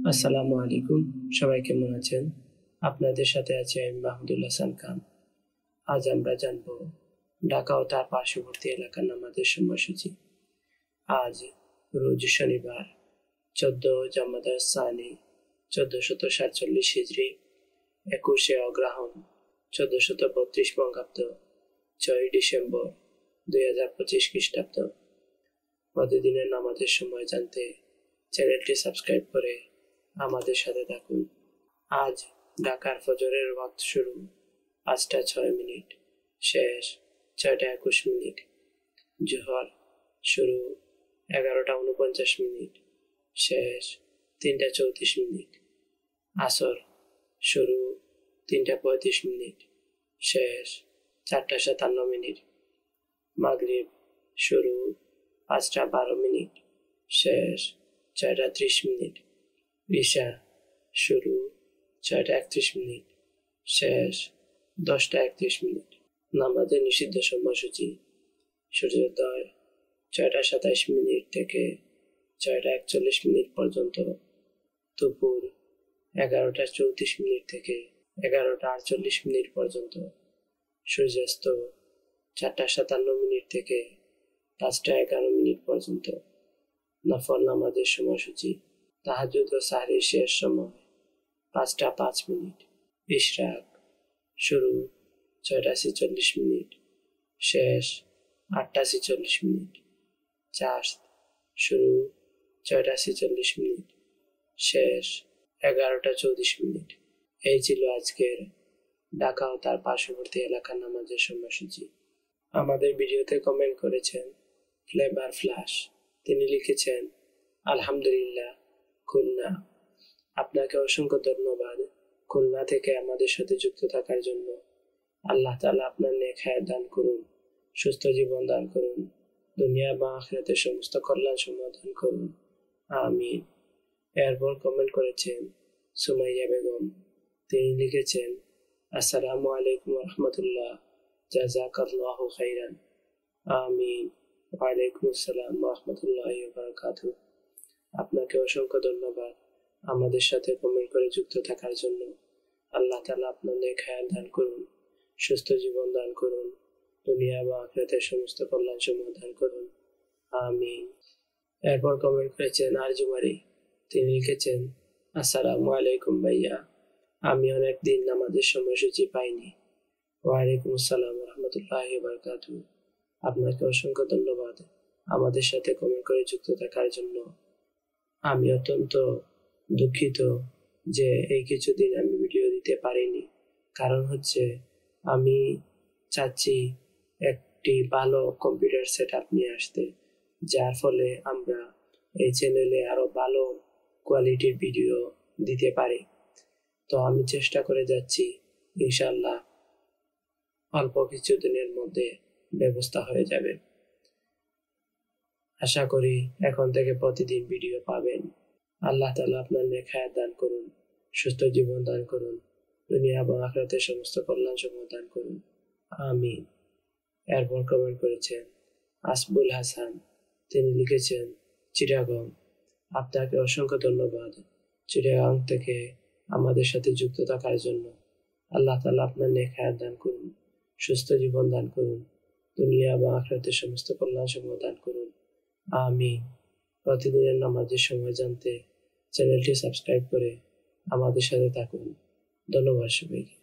আসসালামু আলাইকুম, সবাই কেমন আছেন? আপনাদের সাথে আছে আমি মাহমুদুল হাসান খান। আজ আমরা জানব ঢাকা ও তার পার্শ্ববর্তী এলাকার নামাজের সময়সূচি। আজ রোজ শনিবার 14 জামাদার সানি 1447 হিজরি, 21 অগ্রহায়ণ 1432 বঙ্গাব্দ, 6 ডিসেম্বর 2025 খ্রিস্টাব্দ। প্রতিদিনের নামাজের সময় জানতে চ্যানেলটি সাবস্ক্রাইব করে আমাদের সাথে থাকুন। আজ ঢাকার ফজরের ওয়াক্ত শুরু 5টা 6 মিনিট, শেষ 6টা 21 মিনিট। জোহর শুরু 11টা 49 মিনিট, শেষ 3টা 34 মিনিট। আসর শুরু 3টা 35 মিনিট, শেষ 4টা 57 মিনিট। মাগরিব শুরু 5টা 12 মিনিট, শেষ 6টা 30 মিনিট। ঈশা শুরু 6টা 31 মিনিট, শেষ 10টা 31 মিনিট। নামাজের নিষিদ্ধ সময়সূচি: সূর্যোদয় 6টা 27 মিনিট থেকে 6টা 41 মিনিট পর্যন্ত, দুপুর 11টা 34 মিনিট থেকে 11টা 48 মিনিট পর্যন্ত, সূর্যাস্ত 4টা 57 মিনিট থেকে 5টা 11 মিনিট পর্যন্ত। নফল নামাজের সময়সূচি: তাহাজ্জুদ ও সাহরির শেষ সময় 5টা 5 মিনিট। ইশরাক শুরু 6টা 46 মিনিট, শেষ 8টা 46 মিনিট। চাঁদ শুরু 6টা 46 মিনিট, শেষ 11টা 34 মিনিট। এই ছিল আজকের ঢাকা ও তার পার্শ্ববর্তী এলাকার নামাজের সময়সূচি। আমাদের ভিডিওতে কমেন্ট করেছেন ফ্লেভার ফ্লাশ। তিনি লিখেছেন, আলহামদুলিল্লাহ, খুলনা। আপনাকে অসংখ্য ধন্যবাদ খুলনা থেকে আমাদের সাথে যুক্ত থাকার জন্য। আল্লাহ তাআলা আপনার নেক হায়াত দান করুন, সুস্থ জীবন দান করুন, দুনিয়া বা আখিরাতের সমস্ত কল্যাণ সমাধান করুন, আমিন। এরপর কমেন্ট করেছেন সুমাইয়া বেগম। তিনি লিখেছেন, আসসালামু আলাইকুম রহমতুল্লাহ, জাযাকাল্লাহু খাইরান। আমিন। ওয়ালাইকুম আসসালাম রহমতুল্লাহি ওয়া বারাকাতুহু। আপনাকে অসংখ্য ধন্যবাদ আমাদের সাথে কমেন্ট করে যুক্ত থাকার জন্য। আল্লাহ তাআলা আপনার নেক হায়াত দান করুন, সুস্থ জীবন দান করুন, দুনিয়া বা আখিরাতের সমস্ত কল্যাণ সমাধান করুন, আমিন। এরপর কমেন্ট করেছেন আরজুমারি। তিনি লিখেছেন, আসসালামু আলাইকুম ভাইয়া, আমি অনেক দিন নামাজের সময়সূচি পাইনি। ওয়ালাইকুম আসসালাম রহমতুল্লাহি ওয়া বারাকাতুহু। আপনাকে অসংখ্য ধন্যবাদ আমাদের সাথে কমেন্ট করে যুক্ত থাকার জন্য। আমি অত্যন্ত দুঃখিত যে এই কিছুদিন আমি ভিডিও দিতে পারিনি। কারণ হচ্ছে আমি চাচ্ছি একটি ভালো কম্পিউটার সেটআপ নিয়ে আসতে, যার ফলে আমরা এই চ্যানেলে আরো ভালো কোয়ালিটির ভিডিও দিতে পারি। তো আমি চেষ্টা করে যাচ্ছি, ইনশাআল্লাহ অল্প কিছুদিনের মধ্যে ব্যবস্থা হয়ে যাবে। আশা করি এখন থেকে প্রতিদিন ভিডিও পাবেন। আল্লাহ তাআলা আপনার নেক হায়াত দান করুন, সুস্থ জীবন দান করুন, দুনিয়া এবং আখিরাতের সমস্ত কল্যাণ সমাধান করুন, আমিন। এরপর কমেন্ট করেছেন আসবুল হাসান। তিনি লিখেছেন, চিটাগং। আপনাকে অসংখ্য ধন্যবাদ চিটাগং থেকে আমাদের সাথে যুক্ত থাকার জন্য। আল্লাহ তাআলা আপনার নেক হায়াত দান করুন, সুস্থ জীবন দান করুন, দুনিয়া এবং আখিরাতের সমস্ত কল্যাণ সমাধান করুন, আমিন। প্রতিদিনের নামাজের সময় জানতে চ্যানেলটি সাবস্ক্রাইব করে আমাদের সাথে থাকুন। ধন্যবাদ সবাইকে।